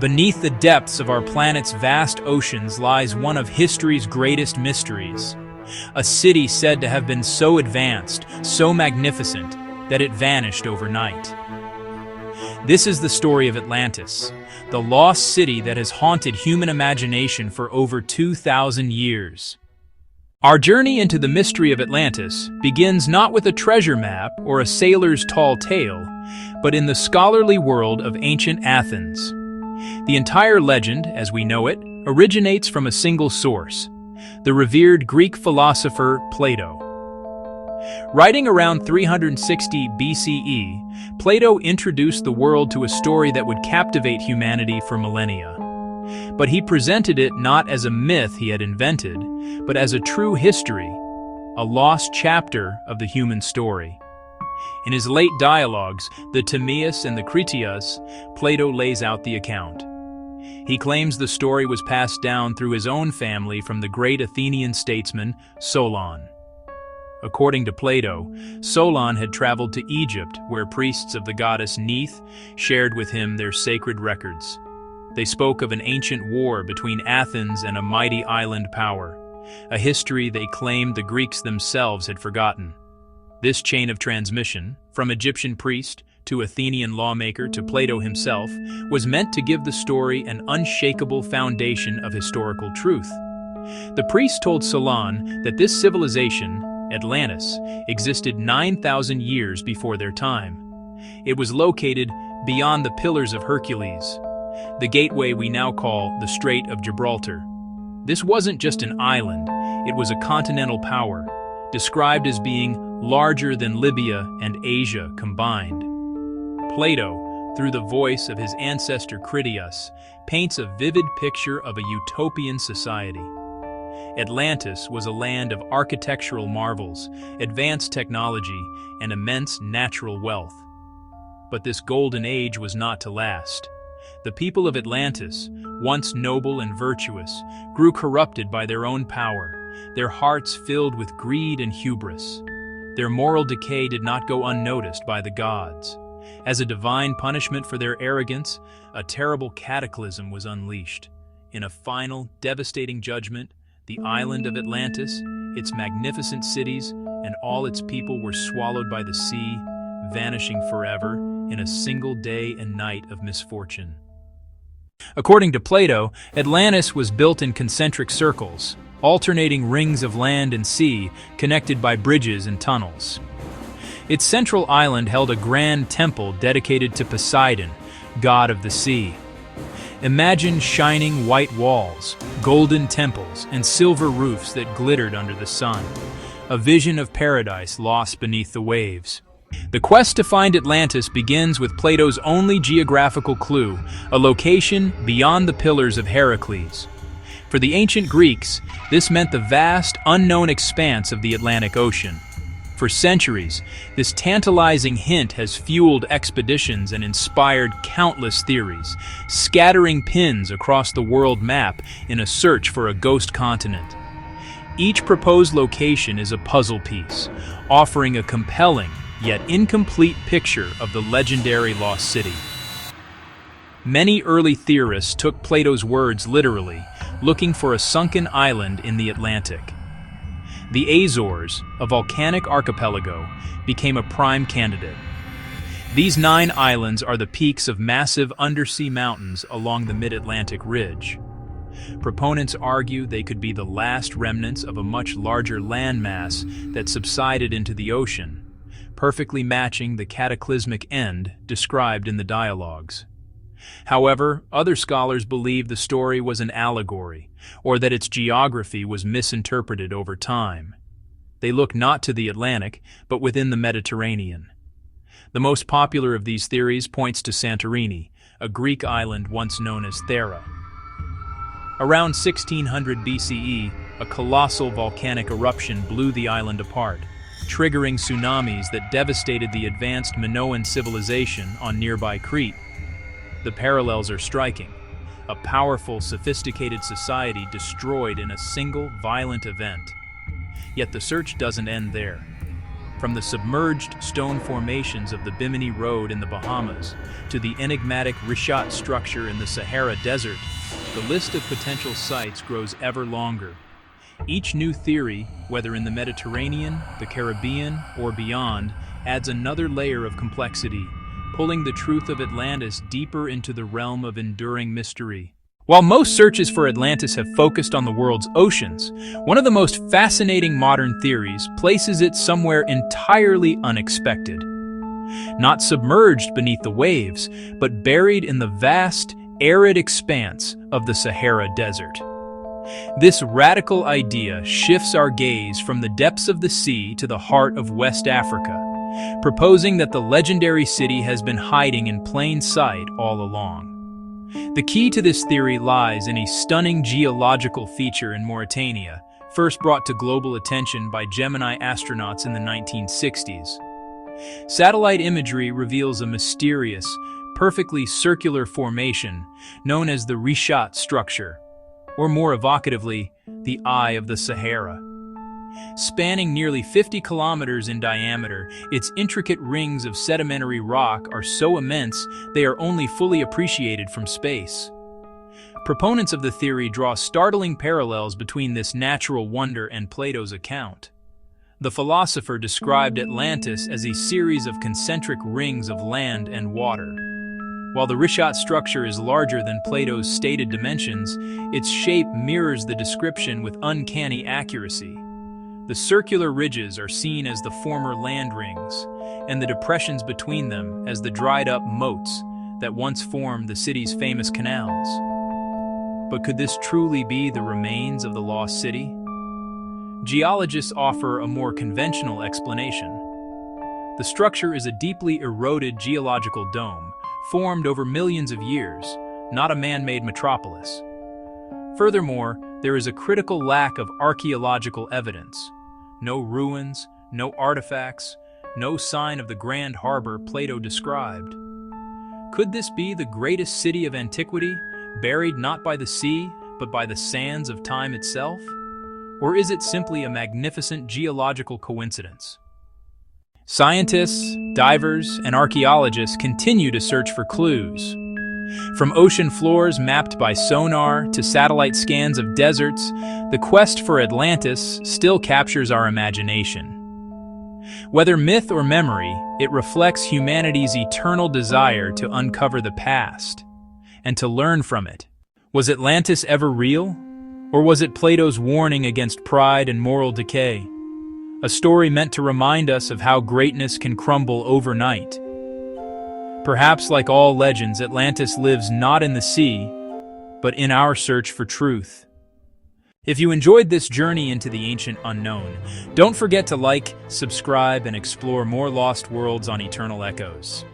Beneath the depths of our planet's vast oceans lies one of history's greatest mysteries. A city said to have been so advanced, so magnificent, that it vanished overnight. This is the story of Atlantis, the lost city that has haunted human imagination for over 2,000 years. Our journey into the mystery of Atlantis begins not with a treasure map or a sailor's tall tale, but in the scholarly world of ancient Athens. The entire legend, as we know it, originates from a single source, the revered Greek philosopher Plato. Writing around 360 BCE, Plato introduced the world to a story that would captivate humanity for millennia. But he presented it not as a myth he had invented, but as a true history, a lost chapter of the human story. In his late dialogues, the Timaeus and the Critias, Plato lays out the account. He claims the story was passed down through his own family from the great Athenian statesman Solon. According to Plato, Solon had traveled to Egypt, where priests of the goddess Neith shared with him their sacred records. They spoke of an ancient war between Athens and a mighty island power, a history they claimed the Greeks themselves had forgotten. This chain of transmission, from Egyptian priest to Athenian lawmaker to Plato himself, was meant to give the story an unshakable foundation of historical truth. The priest told Solon that this civilization, Atlantis, existed 9,000 years before their time. It was located beyond the Pillars of Hercules, the gateway we now call the Strait of Gibraltar. This wasn't just an island, it was a continental power, described as being larger than Libya and Asia combined. Plato, through the voice of his ancestor Critias, paints a vivid picture of a utopian society. Atlantis was a land of architectural marvels, advanced technology, and immense natural wealth. But this golden age was not to last. The people of Atlantis, once noble and virtuous, grew corrupted by their own power, their hearts filled with greed and hubris. Their moral decay did not go unnoticed by the gods. As a divine punishment for their arrogance, a terrible cataclysm was unleashed. In a final, devastating judgment, the island of Atlantis, its magnificent cities, and all its people were swallowed by the sea, vanishing forever in a single day and night of misfortune. According to Plato, Atlantis was built in concentric circles, alternating rings of land and sea connected by bridges and tunnels. Its central island held a grand temple dedicated to Poseidon, god of the sea. Imagine shining white walls, golden temples, and silver roofs that glittered under the sun, a vision of paradise lost beneath the waves. The quest to find Atlantis begins with Plato's only geographical clue, a location beyond the Pillars of Heracles. For the ancient Greeks, this meant the vast, unknown expanse of the Atlantic Ocean. For centuries, this tantalizing hint has fueled expeditions and inspired countless theories, scattering pins across the world map in a search for a ghost continent. Each proposed location is a puzzle piece, offering a compelling, yet incomplete picture of the legendary lost city. Many early theorists took Plato's words literally, looking for a sunken island in the Atlantic. The Azores, a volcanic archipelago, became a prime candidate. These 9 islands are the peaks of massive undersea mountains along the mid-Atlantic ridge. Proponents argue they could be the last remnants of a much larger landmass that subsided into the ocean, perfectly matching the cataclysmic end described in the dialogues. However, other scholars believe the story was an allegory, or that its geography was misinterpreted over time. They look not to the Atlantic, but within the Mediterranean. The most popular of these theories points to Santorini, a Greek island once known as Thera. Around 1600 BCE, a colossal volcanic eruption blew the island apart, triggering tsunamis that devastated the advanced Minoan civilization on nearby Crete. The parallels are striking. A powerful, sophisticated society destroyed in a single violent event. Yet the search doesn't end there. From the submerged stone formations of the Bimini Road in the Bahamas to the enigmatic Richat structure in the Sahara Desert, the list of potential sites grows ever longer. Each new theory, whether in the Mediterranean, the Caribbean, or beyond, adds another layer of complexity, pulling the truth of Atlantis deeper into the realm of enduring mystery. While most searches for Atlantis have focused on the world's oceans, one of the most fascinating modern theories places it somewhere entirely unexpected. Not submerged beneath the waves, but buried in the vast, arid expanse of the Sahara Desert. This radical idea shifts our gaze from the depths of the sea to the heart of West Africa, proposing that the legendary city has been hiding in plain sight all along. The key to this theory lies in a stunning geological feature in Mauritania, first brought to global attention by Gemini astronauts in the 1960s. Satellite imagery reveals a mysterious, perfectly circular formation known as the Richat structure, or more evocatively, the Eye of the Sahara. Spanning nearly 50 kilometers in diameter, its intricate rings of sedimentary rock are so immense they are only fully appreciated from space. Proponents of the theory draw startling parallels between this natural wonder and Plato's account. The philosopher described Atlantis as a series of concentric rings of land and water. While the Richat structure is larger than Plato's stated dimensions, its shape mirrors the description with uncanny accuracy. The circular ridges are seen as the former land rings, and the depressions between them as the dried-up moats that once formed the city's famous canals. But could this truly be the remains of the lost city? Geologists offer a more conventional explanation. The structure is a deeply eroded geological dome, formed over millions of years, not a man-made metropolis. Furthermore, there is a critical lack of archaeological evidence. No ruins, no artifacts, no sign of the grand harbor Plato described. Could this be the greatest city of antiquity, buried not by the sea, but by the sands of time itself? Or is it simply a magnificent geological coincidence? Scientists, divers, and archaeologists continue to search for clues. From ocean floors mapped by sonar to satellite scans of deserts, the quest for Atlantis still captures our imagination. Whether myth or memory, it reflects humanity's eternal desire to uncover the past and to learn from it. Was Atlantis ever real? Or was it Plato's warning against pride and moral decay? A story meant to remind us of how greatness can crumble overnight. Perhaps like all legends, Atlantis lives not in the sea, but in our search for truth. If you enjoyed this journey into the ancient unknown, don't forget to like, subscribe, and explore more lost worlds on Eternal Echoes.